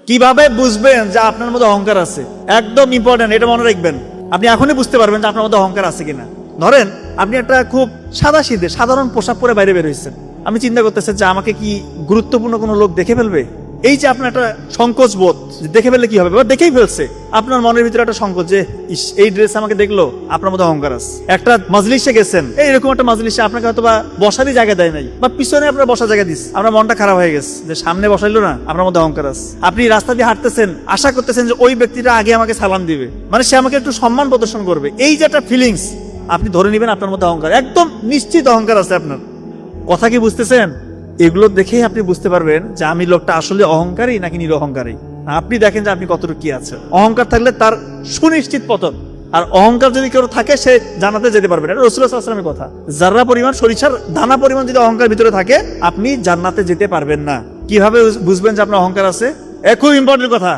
কিভাবে বুঝবেন যে আপনার মধ্যে অহংকার আছে? একদম ইম্পর্টেন্ট, এটা মনে রাখবেন। আপনি এখনই বুঝতে পারবেন যে আপনার মধ্যে অহংকার আছে কিনা। ধরেন আপনি একটা খুব সাদাসিধে সাধারণ পোশাক পরে বাইরে বের হয়েছেন, আপনি চিন্তা করতেছেন যে আমাকে কি গুরুত্বপূর্ণ কোনো লোক দেখে ফেলবে। এই যে আপনার একটা সংকোচ বোধ, দেখে ফেললে কি হবে, বা দেখেই ফেলছে, আপনার মনের ভিতরে একটা সংকোচ যে ইস, এই ড্রেস আমাকে দেখলো, আপনার মধ্যে অহংকার আছে। একটা মজলিসে গেছেন, এইরকম একটা মজলিসে আপনাকে হয়তো বা বসারই জায়গা দেয় নাই, বা পিছনে আপনার বসার জায়গা দিচ্ছে, আপনার মনটা খারাপ হয়ে গেছে যে সামনে বসাইলো না, আপনার মধ্যে অহংকার আছে। আপনি রাস্তা দিয়ে হাঁটতেছেন, আশা করতেছেন যে ওই ব্যক্তিটা আগে আমাকে সালাম দিবে, মানে সে আমাকে একটু সম্মান প্রদর্শন করবে, এই যে একটা ফিলিংস, আপনি ধরে নেবেন আপনার মধ্যে অহংকার, একদম নিশ্চিত অহংকার আছে আপনার। কথা কি বুঝতেছেন? এগুলো দেখেই আপনি বুঝতে পারবেন যে আমি লোকটা আসলে অহংকারী নাকি নিরহংকারী। আপনি দেখেন যে আপনি কতটুকু কি আছে। অহংকার থাকলে তার সুনিশ্চিত পতন, আর অহংকার যদি কেউ থাকে সে জান্নাতে যেতে পারবে না। এটা রাসূলুল্লাহ সাল্লাল্লাহু আলাইহি ওয়াসাল্লামের কথা। যাররা পরিমাণ সরিষার দানা পরিমাণ যদি অহংকার ভিতরে থাকে, আপনি জান্নাতে যেতে পারবেন না। কিভাবে বুঝবেন যে আপনার অহংকার আছে? খুব ইম্পর্টেন্ট কথা।